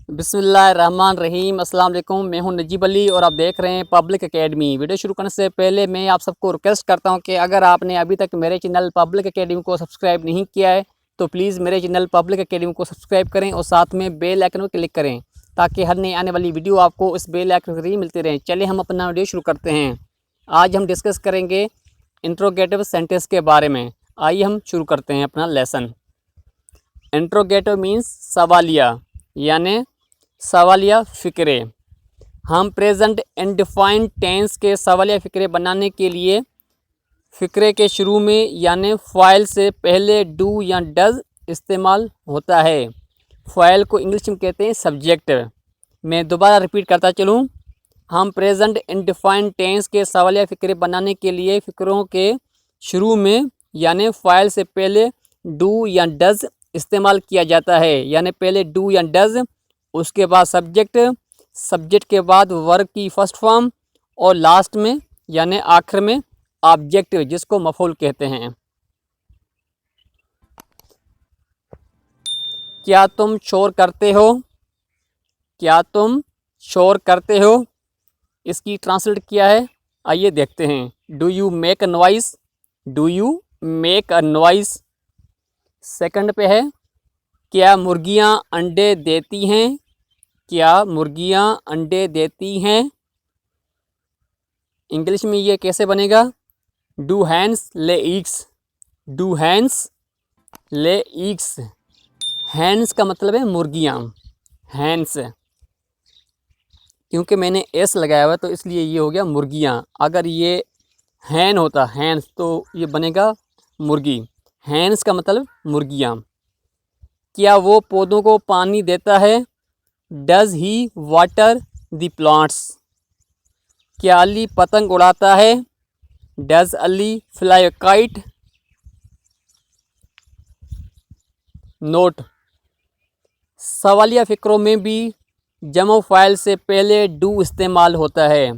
बिस्मिल्लाहिर्रहमानिर्रहीम। अस्सलाम वालेकुम। मैं हूं नजीब अली और आप देख रहे हैं पब्लिक एकेडमी। वीडियो शुरू करने से पहले मैं आप सबको रिक्वेस्ट करता हूं कि अगर आपने अभी तक मेरे चैनल पब्लिक एकेडमी को सब्सक्राइब नहीं किया है तो प्लीज़ मेरे चैनल पब्लिक एकेडमी को सब्सक्राइब करें और साथ में बेल आइकन पर क्लिक करें ताकि हर नई आने वाली वीडियो आपको इस बेल आइकन के जरिए मिलती रहे। चलिए हम अपना वीडियो शुरू करते हैं। आज हम डिस्कस करेंगे इंट्रोगेटिव सेंटेंस के बारे में। आइए हम शुरू करते हैं अपना लेसन। इंट्रोगेटिव मीन्स सवालिया, यानी सवालिया फ़िक्रे। हम प्रेजेंट इंडिफाइंड टेंस के सवालिया फ़िक्रे बनाने के लिए फ़िक्रे के शुरू में यानी फ़ाइल से पहले डू या डज इस्तेमाल होता है। फ़ाइल को इंग्लिश में कहते हैं सब्जेक्ट। मैं दोबारा रिपीट करता चलूँ। हम प्रेजेंट इंडिफाइंड टेंस के सवालिया फ़िक्रे बनाने के लिए फ़िक्रों के शुरू में यानी फ़ाइल से पहले डू या डज इस्तेमाल किया जाता है। यानी पहले डू या डज, उसके बाद सब्जेक्ट, सब्जेक्ट के बाद वर्ब की फर्स्ट फॉर्म और लास्ट में यानी आखिर में ऑब्जेक्ट जिसको मफूल कहते हैं। क्या तुम शोर करते हो? क्या तुम शोर करते हो? इसकी ट्रांसलेट किया है, आइए देखते हैं। Do you make a noise? Do you make a noise. Second पे है, क्या मुर्गियां अंडे देती हैं? क्या मुर्गियां अंडे देती हैं? इंग्लिश में ये कैसे बनेगा? Do hens lay eggs? Do hens lay eggs. Hens का मतलब है मुर्गियां। हैंस, क्योंकि मैंने एस लगाया हुआ तो इसलिए ये हो गया मुर्गियां। अगर ये हैन होता हैंस तो ये बनेगा मुर्गी। हैंस का मतलब मुर्गियां। क्या वो पौधों को पानी देता है? Does he water the plants? क्या अली पतंग उड़ाता है? Does Ali fly a kite? Note, सवालिया फ़िक्रों में भी जमो फ़ाइल से पहले डू इस्तेमाल होता है।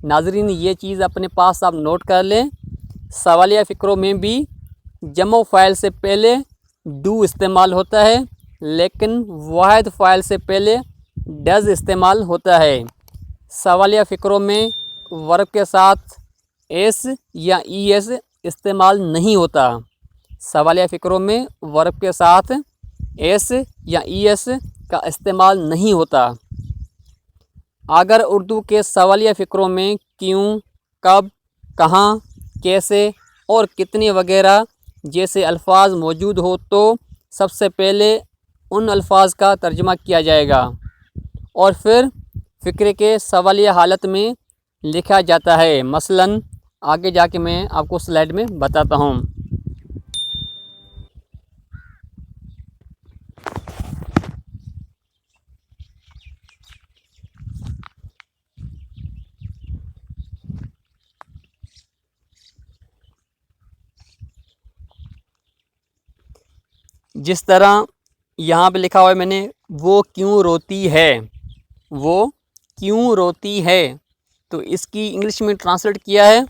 नाजरीन, ये चीज़ अपने पास आप नोट कर लें। सवालिया फ़िक्रों में भी जमो फ़ाइल से पहले डू इस्तेमाल होता है, लेकिन वाहिद फ़ाइल से पहले डज इस्तेमाल होता है। सवालिया फ़िक्रों में वर्ब के साथ एस या ई एस इस्तेमाल नहीं होता। सवालिया फ़िक्रों में वर्ब के साथ एस या ई एस का इस्तेमाल नहीं होता। अगर उर्दू के सवालिया फ़िक्रों में क्यों, कब, कहाँ, कैसे और कितने वगैरह जैसे अल्फाज मौजूद हो तो सबसे पहले उन अल्फाज का तर्जुमा किया जाएगा और फिर फ़िक्रे के सवालिया हालत में लिखा जाता है। मसलन आगे जाके मैं आपको स्लाइड में बताता हूँ। जिस तरह यहाँ पे लिखा हुआ है मैंने, वो क्यों रोती है? वो क्यों रोती है? तो इसकी इंग्लिश में ट्रांसलेट किया है।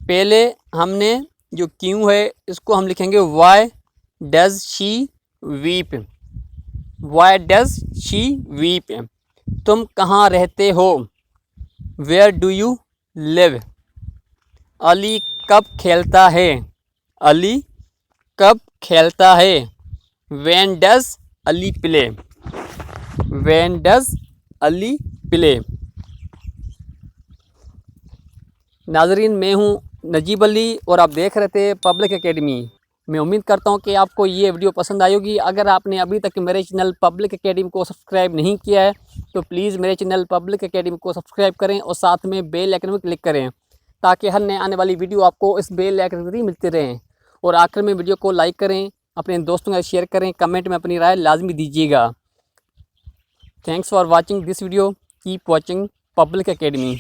पहले हमने जो क्यों है इसको हम लिखेंगे why does she weep. Why does she weep. तुम कहाँ रहते हो? Where do you live. Ali कब खेलता है? अली कब खेलता है? When does Ali play. When does Ali play. Nazreen, मैं हूं नजीब अली और आप देख रहे थे पब्लिक एकेडमी। मैं उम्मीद करता हूं कि आपको ये वीडियो पसंद आई होगी। अगर आपने अभी तक मेरे चैनल पब्लिक एकेडमी को सब्सक्राइब नहीं किया है तो प्लीज़ मेरे चैनल पब्लिक एकेडमी को सब्सक्राइब करें और साथ में बेल आइकन पर क्लिक करें ताकि हर नए आने वाली वीडियो आपको इस बेल आइकन पर ही मिलती रहें। और आखिर में वीडियो को लाइक करें, अपने दोस्तों के साथ शेयर करें, कमेंट में अपनी राय लाजमी दीजिएगा। Thanks for watching this video. Keep watching public academy.